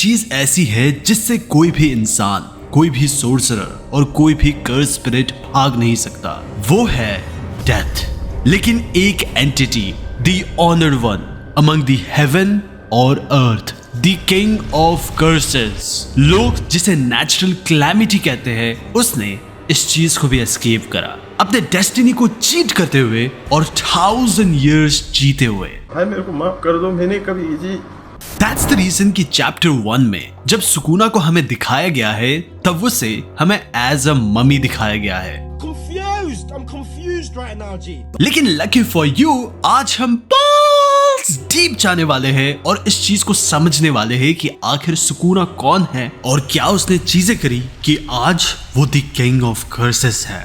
चीज ऐसी है जिससे कोई भी इंसान, कोई भी सोर्सरर और कोई भी कर्स स्पिरिट भाग नहीं सकता। वो है डेथ। लेकिन एक entity, the honoured one among the haven और अर्थ, द किंग ऑफ कर्सेस, लोग जिसे नेचुरल क्लैमिटी कहते हैं, उसने इस चीज को भी एस्केप करा, अपने डेस्टिनी को चीट करते हुए और 1000 years जीते हुए। भाई मेरे को माफ कर दो, मैंने कभी इजी। That's the reason कि चैप्टर 1 में जब सुकूना को हमें दिखाया गया है, तब उसे हमें एज अ ममी दिखाया गया है। I'm confused right now, G. लेकिन लकी फॉर यू, आज हम balls डीप जाने वाले हैं और इस चीज को समझने वाले हैं कि आखिर सुकूना कौन है और क्या उसने चीजें करी कि आज वो द किंग ऑफ कर्सेस है।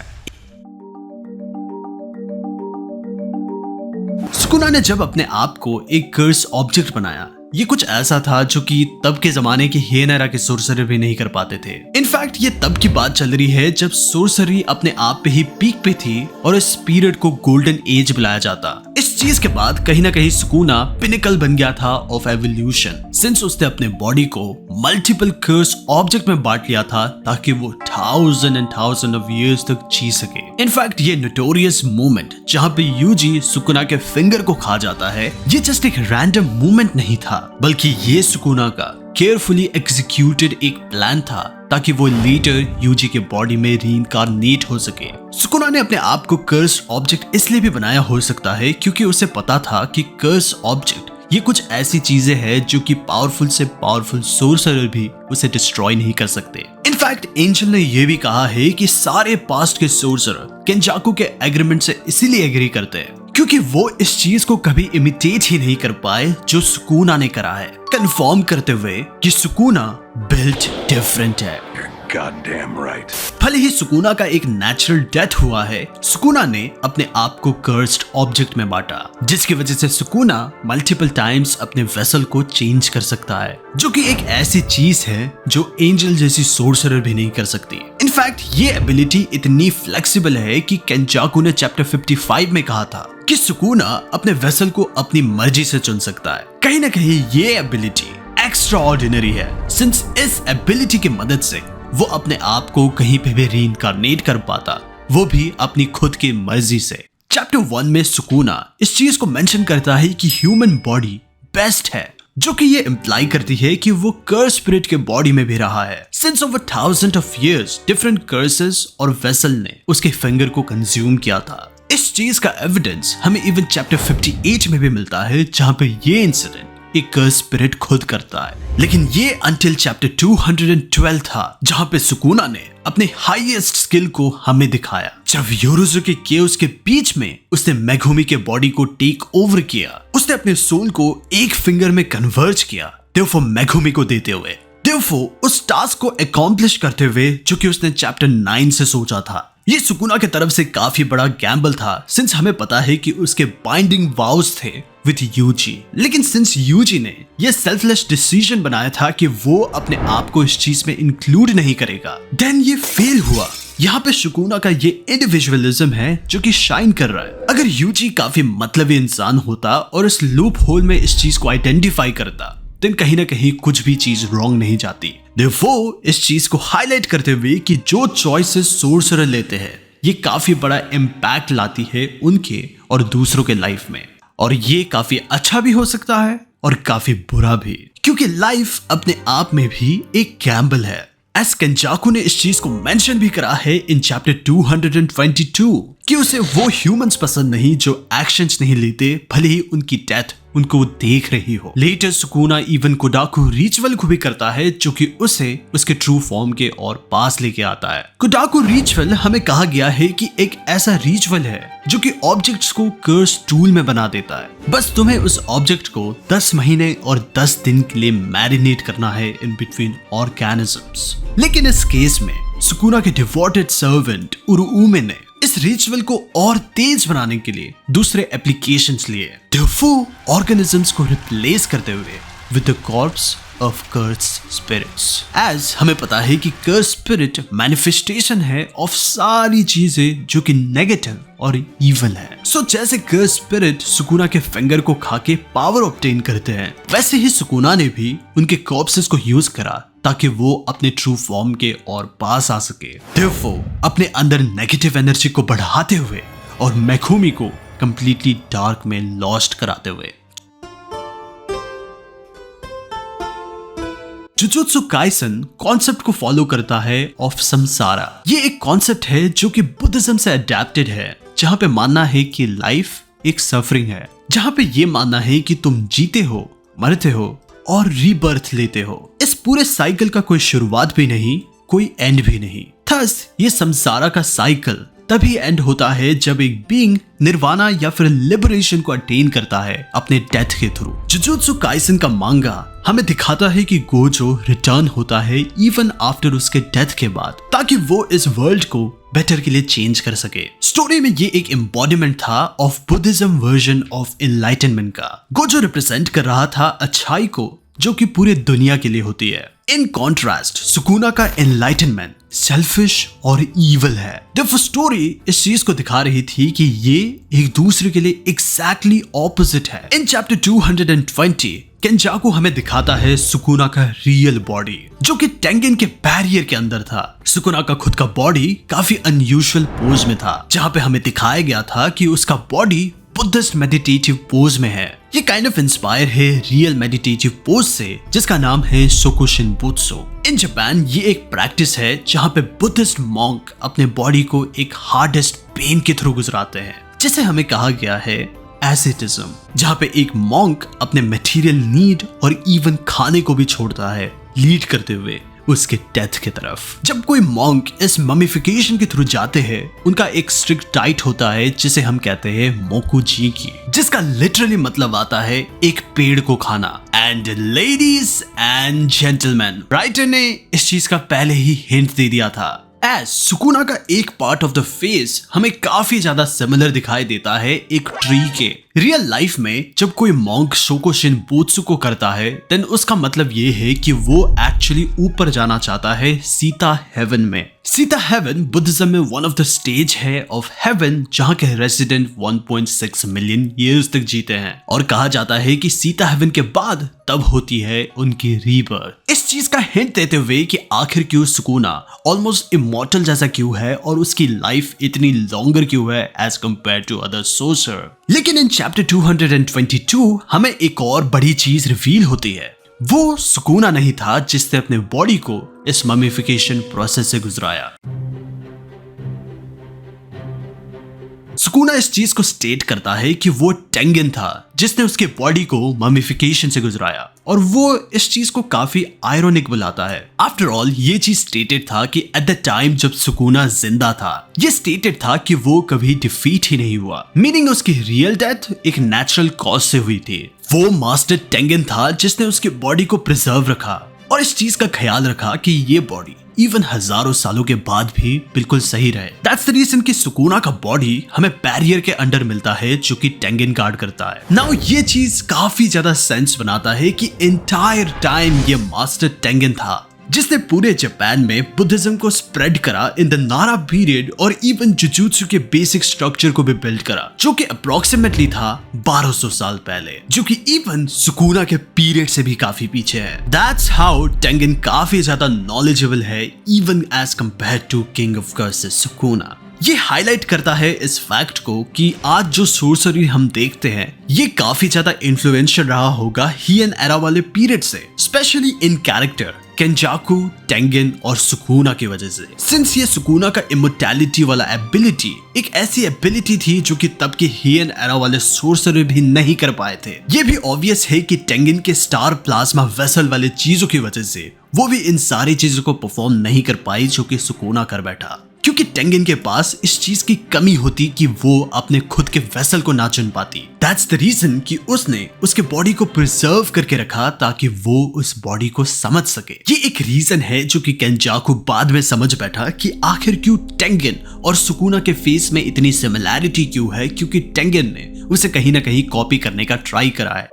सुकूना ने जब अपने आप को एक कर्स ऑब्जेक्ट बनाया, ये कुछ ऐसा था जो कि तब के जमाने के हेनरा के सोर्सरर भी नहीं कर पाते थे। इनफैक्ट ये तब की बात चल रही है जब सोर्सरी अपने आप पे ही पीक पे थी और इस पीरियड को गोल्डन एज बुलाया जाता। इस चीज के बाद कहीं ना कहीं सुकूना पिनिकल बन गया था ऑफ एवोल्यूशन, सिंस उसने अपने बॉडी को मल्टीपल कर्स ऑब्जेक्ट में बांट लिया था ताकि वो 1000 ऑफ years तक जी सके। इनफैक्ट ये नोटोरियस मोमेंट जहाँ पे यूजी सुकूना के फिंगर को खा जाता है, ये जस्ट एक रैंडम मूवमेंट नहीं था, बल्कि ये सुकूना का केयरफुली एग्जीक्यूटेड एक प्लान था ताकि वो लेटर यूजी के बॉडी में रीइंकार्नेट हो सके। सुकूना ने अपने आप को कर्स ऑब्जेक्ट इसलिए भी बनाया हो सकता है क्योंकि उसे पता था कि कर्स ऑब्जेक्ट ये कुछ ऐसी चीजें हैं जो कि पावरफुल से पावरफुल सोर्सरर भी उसे डिस्ट्रॉय नहीं कर सकते। इनफैक्ट एंजल ने यह भी कहा है कि सारे पास्ट के सोर्सरर केंजाकू के एग्रीमेंट से इसीलिए एग्री करते हैं क्योंकि वो इस चीज को कभी इमिटेट ही नहीं कर पाए जो सुकूना ने करा है, कंफर्म करते हुए कि सुकूना बिल्ट डिफरेंट है। Goddamn right. भले ही सुकूना का एक नेचुरल डेथ हुआ है, सुकूना ने अपने आप को कर्स्ड ऑब्जेक्ट में बांटा, जिसकी वजह से सुकूना मल्टीपल टाइम्स अपने वेसल को चेंज कर सकता है, जो कि एक ऐसी चीज है जो एंजल जैसी सोर्सरर भी नहीं कर सकती। इनफैक्ट ये एबिलिटी इतनी फ्लेक्सिबल है कि केंजाकू ने चैप्टर 55 में कहा था कि सुकूना अपने वेसल को अपनी मर्जी से चुन सकता है। कहीं ना कहीं ये एबिलिटी एक्स्ट्रा ऑर्डिनरी है, सिंस इस एबिलिटी की मदद से वो अपने आप को कहीं पे भी रीइंकार्नेट कर पाता, वो भी अपनी खुद की मर्जी से। चैप्टर 1 में सुकूना इस चीज को मेंशन करता है कि ह्यूमन बॉडी बेस्ट है, जो कि ये इंप्लाई करती है कि वो कर्स स्पिरिट के बॉडी में भी रहा है। Since over 1000 of years different curses और वेसल ने उसके फिंगर को कंज्यूम किया था। इस चीज का एविडेंस हमें इवन चैप्टर 58 में भी मिलता है, जहां पे ये इंसिडेंट एक कर्स स्पिरिट खुद करता है। लेकिन ये अंटिल चैप्टर 212 था, जहां पे सुकूना ने अपने हाईएस्ट स्किल को हमें दिखाया, जब योरुज़ु के केओस के बीच में उसने मेगुमी के बॉडी को टेक ओवर किया। उसने अपने सोल को एक फिंगर में कन्वर्ज किया, देवफो मेगुमी को देते हुए, देवफो उस टास्क को अकॉम्प्लिश करते हुए जो कि उसने चैप्टर 9 से सोचा था। ये सुकूना की तरफ से काफी बड़ा गैम्बल था, सिंस हमें पता है कि उसके बाइंडिंग वाउस थे विद यूजी। लेकिन सिंस यूजी ने ये सेल्फलेस डिसीजन बनाया था कि वो अपने आप को इस चीज में इंक्लूड नहीं करेगा, देन ये फेल हुआ। यहाँ पे सुकूना का ये इंडिविजुअलिज्म है जो कि शाइन कर रहा है। अगर यूजी काफी मतलबी इंसान होता और इस लूप होल में इस चीज को आइडेंटिफाई करता, तो कहीं ना कहीं कुछ भी चीज रॉन्ग नहीं जाती। वो इस चीज को हाईलाइट करते हुए कि जो चॉइसेस सोर्सरर लेते हैं, ये काफी बड़ा इम्पैक्ट लाती है उनके और दूसरों के लाइफ में, और ये काफी अच्छा भी हो सकता है और काफी बुरा भी, क्योंकि लाइफ अपने आप में भी एक गैम्बल है। एस केंजाकू ने इस चीज को मेंशन भी करा है इन चैप्टर 222 कि उसे वो ह्यूमंस पसंद नहीं जो एक्शंस नहीं लेते, भले ही उनकी डेथ उनको देख रही हो। लेटर सुकूना इवन कोडाकू रिचुअल को भी करता है, जो कि उसे उसके ट्रू फॉर्म के और पास लेके आता है। कोडाकू रिचुअल हमें कहा गया है कि एक ऐसा रिचुअल है जो कि ऑब्जेक्ट्स को कर्स टूल में बना देता है। बस तुम्हें उस ऑब्जेक्ट को 10 महीने और 10 दिन के लिए मैरिनेट करना है इन बिटवीन ऑर्गेनिजम्स। लेकिन इस केस में सुकूना के डिवोटेड सर्वेंट उरुउमे ने इस रिचुअल को और तेज बनाने के लिए दूसरे एप्लीकेशंस लिए, ऑर्गेनिजम्स को रिप्लेस करते हुए with the corpse of cursed spirits. As हमें पता है कि कर्स्ड स्पिरिट मैनिफेस्टेशन है ऑफ सारी चीजें जो कि नेगेटिव और इविल है। सो जैसे कर्स्ड स्पिरिट सुकुना के फिंगर को खा के पावर ऑब्टेन करते हैं, वैसे ही सुकुना ने भी उनके कॉर्प्सेस को यूज करा ताकि वो अपने ट्रू फॉर्म के और पास आ सके। Therefore, अपने अंदर नेगेटिव एनर्जी को बढ़ाते हुए और मेखुमी को कंप्लीटली डार्क में लॉस्ट कराते हुए। जुजुत्सु काइसन कॉन्सेप्ट को फॉलो करता है ऑफ संसारा। ये एक कॉन्सेप्ट है जो कि बुद्धिज्म से अडेप्टेड है, जहां पे मानना है कि लाइफ एक सफरिंग है, जहां पे ये मानना है कि तुम जीते हो, मरते हो और रीबर्थ लेते हो। इस पूरे साइकिल का कोई शुरुआत भी नहीं, कोई एंड भी नहीं। थस ये संसारा का साइकिल तभी एंड होता है जब एक बीइंग निर्वाणा या फिर लिबरेशन को अटेन करता है अपने डेथ के थ्रू। जुजुत्सु काइसन का मांगा हमें दिखाता है कि गोजो रिटर्न होता है इवन आफ्टर उसके डेथ के बाद, ताकि वो इस वर्ल्ड को बेटर के लिए चेंज कर सके। स्टोरी में ये एक एम्बॉडीमेंट था of Buddhism version of enlightenment का। गोजो रिप्रेजेंट कर रहा था अच्छाई को जो कि पूरे दुनिया के लिए होती है। इन कॉन्ट्रास्ट सुकुना का एनलाइटनमेंट सेल्फिश और इविल है। देखो स्टोरी इस चीज को दिखा रही थी कि ये एक दूसरे के लिए एग्जैक्टली ऑपोजिट है। इन चैप्टर 220 केंजाकू हमें दिखाता है सुकुना का रियल बॉडी जो कि टेंगेन के बैरियर के अंदर था। सुकुना का खुद का बॉडी काफी अनयूजुअल पोज में था, जहां पे हमें दिखाया गया था कि उसका बॉडी बुद्धिस्ट मेडिटेटिव पोज में है। ये काइंड ऑफ इंस्पायर है रियल मेडिटेटिव पोज से, जिसका नाम है सोकुशिन बुत्सु। इन जापान ये एक प्रैक्टिस है जहां पे बुद्धिस्ट मॉन्क अपने बॉडी को एक हार्डेस्ट पेन के थ्रू गुजराते हैं, जिसे हमें कहा गया है एसेटिज्म, जहां पे एक मॉन्क अपने मटेरियल नीड और इवन खाने को भी छोड़ता है, लीड करते हुए उसके डेथ की तरफ। जब कोई मॉन्क इस ममिफिकेशन के थ्रू जाते हैं, उनका एक स्ट्रिक्ट डाइट होता है जिसे हम कहते हैं मोकुजी की, जिसका लिटरली मतलब आता है एक पेड़ को खाना। And ladies and gentleman, writer ने इस चीज का पहले ही हिंट दे दिया था। एज सुकुना का एक पार्ट ऑफ द फेस हमें काफी ज्यादा सिमिलर दिखाई देता है एक ट्री के। रियल लाइफ में जब कोई मॉन्क सोकुशिन बुत्सु को करता है, देन उसका मतलब ये है कि वो एक्चुअली ऊपर जाना चाहता है सीता हेवन में। सीता हेवन बुद्धिज्म में वन ऑफ द स्टेज है ऑफ हेवन, जहां के रेजिडेंट 1.6 मिलियन ईयर्स तक जीते हैं, और कहा जाता है कि सीता हेवन के बाद तब होती है उनकी रीबर्थ। इस चीज का हिंट देते हुए कि आखिर क्यों सुकुना ऑलमोस्ट इमॉर्टल जैसा क्यों है और उसकी लाइफ इतनी लॉन्गर क्यों है as compare to other sorcerer. लेकिन इन चैप्टर 222 हमें एक और बड़ी चीज रिवील होती है। वो सुकुना नहीं था जिसने अपने बॉडी को इस ममिफिकेशन प्रोसेस से गुजराया। सुकुना इस चीज को स्टेट करता है कि वो टेंगेन था जिसने उसके बॉडी को ममिफिकेशन से गुजराया, और वो इस चीज को काफी आयरोनिक बुलाता है। आफ्टर ऑल ये चीज स्टेटेड था कि एट द टाइम जब सुकुना जिंदा था, ये स्टेटेड था कि वो कभी डिफीट ही नहीं हुआ, मीनिंग उसकी रियल डेथ एक नेचुरल कॉज से हुई थी। वो मास्टर टेंगेन था जिसने उसके बॉडी को प्रिजर्व रखा और इस चीज का ख्याल रखा कि ये बॉडी इवन हजारों सालों के बाद भी बिल्कुल सही रहे। दैट्स द रीजन कि सुकुना का बॉडी हमें बैरियर के अंडर मिलता है जो कि टेंगेन गार्ड करता है। नाउ ये चीज काफी ज्यादा सेंस बनाता है कि एंटायर टाइम ये मास्टर टेंगेन था जिसने पूरे जापान में बुद्धिज्म को स्प्रेड करा इन द नारा पीरियड, और इवन जुजुत्सु के बेसिक स्ट्रक्चर को भी बिल्ड करा जो कि अप्रोक्सीमेटली था 1200 साल पहले, जो कि इवन सुकुना के पीरियड से भी काफी पीछे है। दैट्स हाउ टेंगेन काफी ज्यादा नॉलेजेबल है even as compare to king of curses Sukuna. ये हाईलाइट करता है इस फैक्ट को कि आज जो सोर्सरी हम देखते हैं ये काफी ज्यादा इन्फ्लुएंशियल रहा होगा हीएन एरा वाले पीरियड से, स्पेशली इन कैरेक्टर केंजाकू, टेंगेन और सुकुना की वजह से। सिंस ये सुकुना का इमोर्टैलिटी वाला एबिलिटी एक ऐसी एबिलिटी थी जो कि तब के हीएन एरा वाले सोर्सर भी नहीं कर पाए थे। ये भी ऑब्वियस है कि टेंगेन के स्टार प्लाज्मा वेसल वाले चीजों की वजह से वो भी इन सारी चीजों को परफॉर्म नहीं कर पाई जो कि सुकुना कर बैठा, क्योंकि टेंगेन के पास इस चीज की कमी होती कि वो अपने खुद के वेसल को ना चुन पाती। दैट्स द रीजन कि उसने उसके बॉडी को प्रिजर्व करके रखा ताकि वो उस बॉडी को समझ सके। ये एक रीजन है जो कि केंजाकू बाद में समझ बैठा कि आखिर क्यों टेंगेन और सुकुना के फेस में इतनी सिमिलैरिटी क्यों है, क्योंकि टेंगेन ने उसे कहीं ना कहीं कॉपी करने का ट्राई करा है।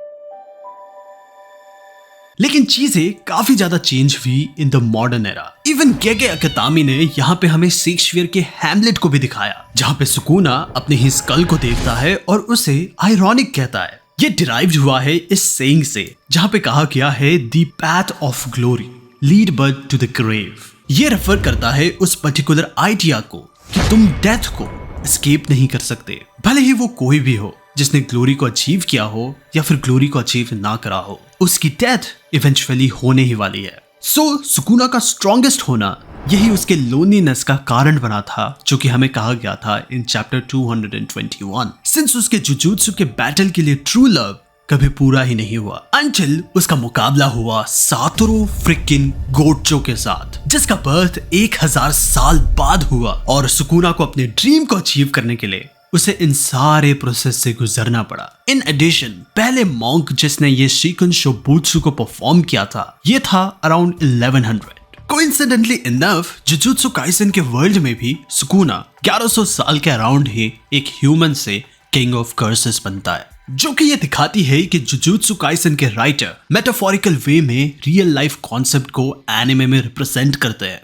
लेकिन चीजें काफी ज्यादा चेंज हुई in the modern era. Even Gege Akutami ने यहाँ पे हमें शेक्सपियर के हैमलेट को भी दिखाया, जहाँ पे सुकूना अपने ही स्कल को देखता है और उसे आयरॉनिक कहता है। ये डिराइव्ड हुआ है इस सेइंग से, जहाँ पे कहा गया है the path of glory lead but to the grave. ये रेफर करता है उस पर्टिकुलर आइडिया को कि तुम डेथ को एस्केप नहीं कर सकते, भले ही वो कोई भी हो जिसने ग्लोरी को अचीव किया हो या फिर ग्लोरी को अचीव ना करा हो, उसकी डेथ इवेंचुअली होने ही वाली है। सो सुकूना का स्ट्रॉन्गेस्ट होना यही उसके लोनलीनेस का कारण बना था, जो कि हमें कहा गया था इन चैप्टर 221। सिंस उसके जुजुत्सु के बैटल के लिए ट्रू लव कभी पूरा ही नहीं हुआ अंटिल उसका मुकाबला हुआ सातोरू फ्रिकिन गोटचो के साथ, जिसका बर्थ 1000 साल बाद हुआ। और सुकूना को अपने ड्रीम को अचीव करने के लिए उसे इन सारे प्रोसेस से गुजरना पड़ा। इन एडिशन पहले मॉन्क जिसने ये शिकुन शोबुत्सु को परफॉर्म किया था, ये था around 1100। Coincidentally enough jujutsu Kaisen के वर्ल्ड में भी सुकूना 1100 साल के अराउंड ही एक ह्यूमन से किंग ऑफ कर्सेस बनता है, जो कि ये दिखाती है कि जुजुत्सु काइसेन के राइटर मेटाफोरिकल वे में रियल लाइफ कॉन्सेप्ट को एनिमे में रिप्रेजेंट करते हैं।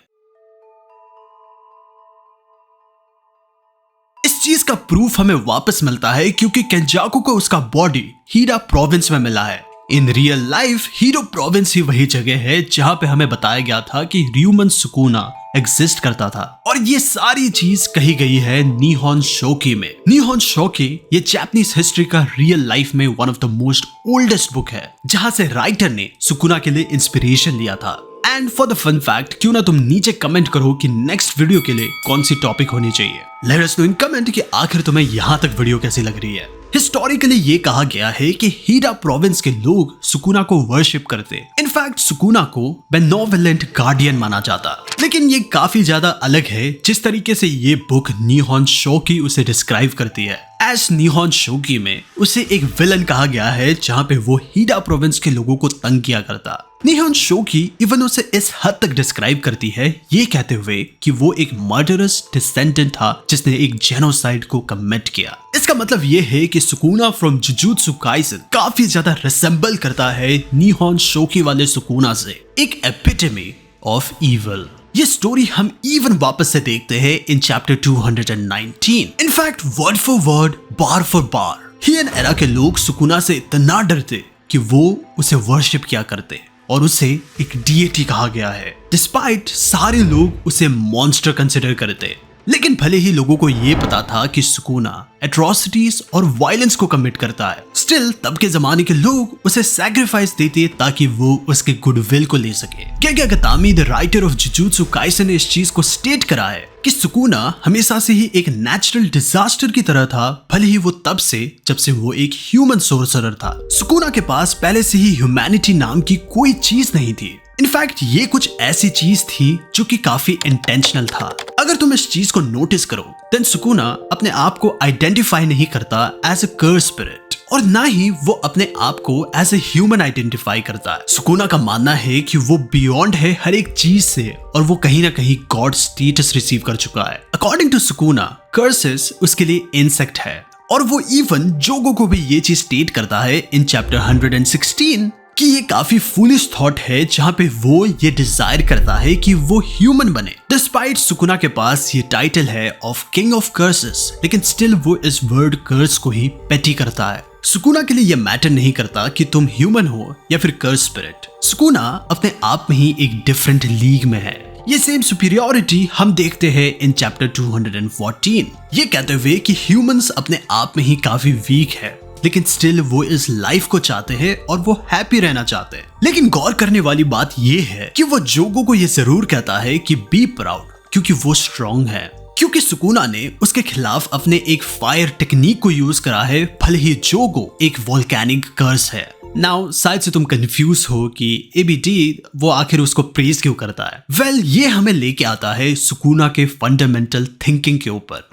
इस चीज का प्रूफ हमें वापस मिलता है क्योंकि केंजाकू को उसका बॉडी हीरा प्रोविंस में मिला है। In real life hero province ही वही जगह है जहां पे हमें बताया गया था कि ह्यूमन सुकूना एग्जिस्ट करता था। और ये सारी चीज कही गई है निहोन शोकी में। निहोन शोकी ये जापानीज हिस्ट्री का रियल लाइफ में one of the most oldest book है, जहां से राइटर ने सुकूना के लिए इंस्पिरेशन लिया था। And for the fun fact, क्यों ना तुम नीचे कमेंट करो कि नेक्स्ट वीडियो के लिए कौन सी टॉपिक होनी चाहिए। Let us know in comment कि आखिर तुम्हें यहाँ तक वीडियो कैसी लग रही है। हिस्टोरिकली ये कहा गया है कि हीरा प्रोविंस के लोग सुकूना को वर्शिप करते। इनफैक्ट सुकूना को बेनोवलेंट गार्डियन माना जाता। लेकिन ये काफी ज्यादा अलग है जिस तरीके से ये बुक निहोन शोकी उसे डिस्क्राइब करती है। एज निहोन शोकी में उसे एक विलन कहा गया है, जहाँ पे वो हीरा प्रोविंस के लोगों को तंग किया करता। निहोन शोकी इवन उसे इस हद तक डिस्क्राइब करती है, ये कहते हुए कि वो एक मर्डरस डिसेंडेंट था जिसने एक जेनोसाइड को कमिट किया। इसका मतलब ये है कि सुकूना फ्रॉम जुजुत्सु काइसेन काफी ज्यादा रिसेंबल करता है निहोन शोकी वाले सुकूना से, एक एपिटमी ऑफ इविल। ये स्टोरी हम इवन वापस से देखते हैं in chapter 219। In fact word for word, बार फॉर बार, हियन एरा के लोग सुकूना से इतना डरते कि वो उसे वर्शिप किया करते और उसे एक डीएटी कहा गया है। डिस्पाइट सारे लोग उसे मॉन्स्टर कंसिडर करते, लेकिन भले ही लोगों को ये पता था कि सुकूना एट्रोसिटीज और वायलेंस को कमिट करता है, स्टिल तब के जमाने के लोग उसे सैक्रिफाइस देते ताकि वो उसके गुडविल को ले सके। Gege Akutami the writer of Jujutsu Kaisen ने इस चीज को स्टेट करा है कि सुकूना हमेशा से ही एक नेचुरल डिजास्टर की तरह था, भले ही वो तब से जब से वो एक ह्यूमन सोर्सरर था। सुकूना के पास पहले से ही ह्यूमैनिटी नाम की कोई चीज नहीं थी। इनफैक्ट ये कुछ ऐसी चीज थी जो कि काफी इंटेंशनल था। अगर तुम इस चीज को नोटिस करो, देन सुकूना अपने आप को आइडेंटिफाई नहीं करता एज अ कर्स स्पिरिट, और ना ही वो अपने आप को एज ए ह्यूमन आइडेंटिफाई करता है। सुकूना का मानना है कि वो बियॉन्ड है हर एक चीज से और वो कहीं ना कहीं गॉड स्टेटस रिसीव कर चुका है। अकॉर्डिंग टू सुकूना, कर्सेस उसके लिए इंसेक्ट है, और वो इवन जोगो को भी ये चीज स्टेट करता है इन चैप्टर 116 कि ये काफी फूलिश थॉट है, जहां पे वो ये डिजायर करता है कि वो ह्यूमन बने। डिस्पाइट सुकूना के पास ये टाइटल है ऑफ किंग ऑफ कर्सेस, लेकिन स्टिल वो इस वर्ड कर्स को ही पेटी करता है। सुकूना के लिए ये मैटर नहीं करता कि तुम ह्यूमन हो या फिर कर्स स्पिरिट। सुकूना अपने आप में ही एक डिफरेंट लीग में है। ये सेम सुपीरियरिटी हम देखते हैं इन चैप्टर 214, ये कहते हुए कि ह्यूमंस अपने आप में ही काफी वीक है, लेकिन स्टिल वो इस लाइफ को चाहते हैं और वो हैप्पी रहना चाहते हैं। लेकिन गौर करने वाली बात ये है कि वो जोगो को ये जरूर कहता है कि बी प्राउड, क्योंकि वो स्ट्रॉन्ग है। क्योंकि सुकूना ने उसके खिलाफ अपने एक फायर टेक्निक को यूज करा है, भले ही जोगो एक वोल्केनिक कर्स है। नाउ शायद से तुम कंफ्यूज हो कि एबीडी वो आखिर उसको प्रेज क्यों करता है। वेल, ये हमें लेके आता है सुकूना के फंडामेंटल थिंकिंग के ऊपर।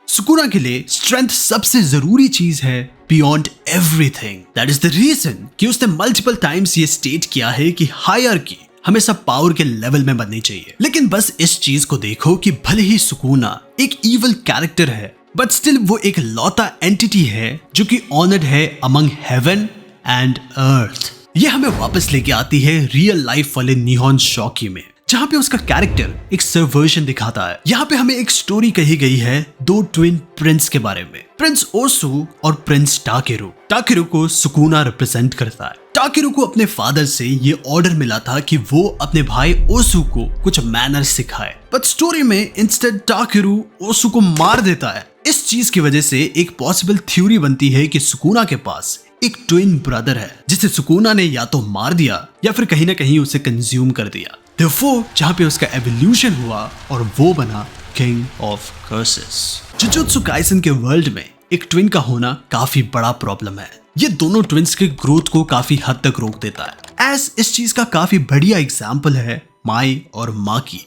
सुकूना के लिए स्ट्रेंथ सबसे जरूरी चीज है beyond everything. That is the reason कि उसने मल्टीपल टाइम्स ये स्टेट किया है कि हायरार्की हमेशा पावर के लेवल में बननी चाहिए। लेकिन बस इस चीज को देखो कि भले ही सुकूना एक इविल कैरेक्टर है, बट स्टिल वो एक लौता एंटिटी है जो कि ऑनर्ड है अमंग हेवन एंड अर्थ। ये हमें वापस लेके आती है रियल लाइफ वाले निहॉन शॉकी में, जहाँ पे उसका कैरेक्टर एक सर्वर्जन दिखाता है। यहाँ पे हमें एक स्टोरी कही गई है दो ट्विन प्रिंस के बारे में, प्रिंस ओसु और प्रिंस टाकेरू। टाकेरू को सुकुना रिप्रेजेंट करता है। टाकेरू को अपने फादर से ये ऑर्डर मिला था कि वो अपने भाई ओसु को कुछ मैनर्स सिखाए, बट स्टोरी में इंस्टेड टाकेरू ओसु को मार देता है। इस चीज की वजह से एक पॉसिबल थ्योरी बनती है कि सुकुना के पास एक ट्विन ब्रदर है जिसे सुकुना ने या तो मार दिया या फिर कहीं ना कहीं उसे कंज्यूम कर दिया। Therefore, जहाँ पे उसका एवोल्यूशन हुआ और वो बना king of curses. Jujutsu Kaisen के वर्ल्ड में एक ट्विन का होना काफी बड़ा प्रॉब्लम है। ये दोनों ट्विन्स के ग्रोथ को काफी हद तक रोक देता है। एज इस चीज का काफी बढ़िया एग्जाम्पल है माई और माकी।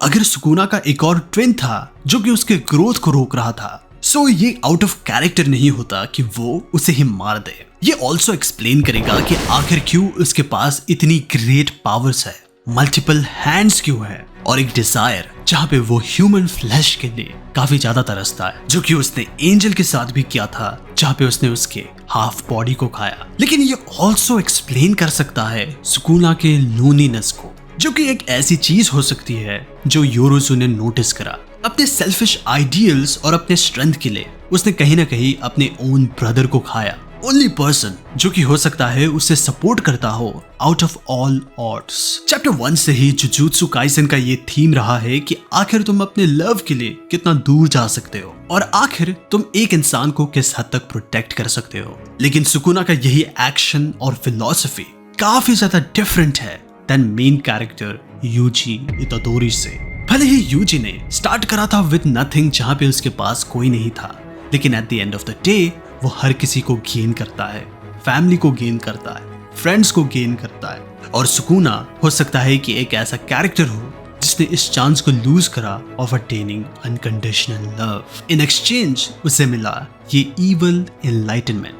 अगर सुकुना का एक और ट्विन था जो कि उसके ग्रोथ को रोक रहा था, ये आउट ऑफ कैरेक्टर नहीं होता कि वो उसे ही मार दे। ये ऑल्सो एक्सप्लेन करेगा कि आखिर क्यों उसके पास इतनी ग्रेट पावर्स है, मल्टीपल हैंड्स क्यों है, और एक डिजायर जहाँ पे वो ह्यूमन फ्लैश के लिए काफी ज्यादा तरसता है, जो कि उसने एंजल के साथ भी किया था, जहाँ पे उसने उसके हाफ बॉडी को खाया। लेकिन ये ऑल्सो एक्सप्लेन कर सकता है सुकुना के लोनीनेस को, जो कि एक ऐसी चीज हो सकती है जो योरोजु ने नोटिस करा। अपने सेल्फिश आइडियल्स और अपने स्ट्रेंथ के लिए उसने कहीं ना कहीं अपने ओन ब्रदर को खाया। ओनली पर्सन जो कि हो सकता है उसे सपोर्ट करता हो out of all odds. Chapter 1 से ही जुजुत्सु काइसन का ये थीम रहा है कि आखिर तुम अपने लव के लिए कितना दूर जा सकते हो और आखिर तुम एक इंसान को किस हद तक प्रोटेक्ट कर सकते हो। लेकिन सुकुना का यही एक्शन और फिलॉसफी काफी ज्यादा डिफरेंट है than main character Yuji Itadori से। भले ही यूजी ने स्टार्ट करा था विद नथिंग, जहाँ पे उसके पास कोई नहीं था, लेकिन at the end of the day वो हर किसी को गेन करता है, फैमिली को गेन करता है, फ्रेंड्स को गेन करता है। और सुकुना हो सकता है कि एक ऐसा कैरेक्टर हो जिसने इस चांस को लूज करा of attaining unconditional love. In exchange उसे मिला ये इवल एनलाइटनमेंट।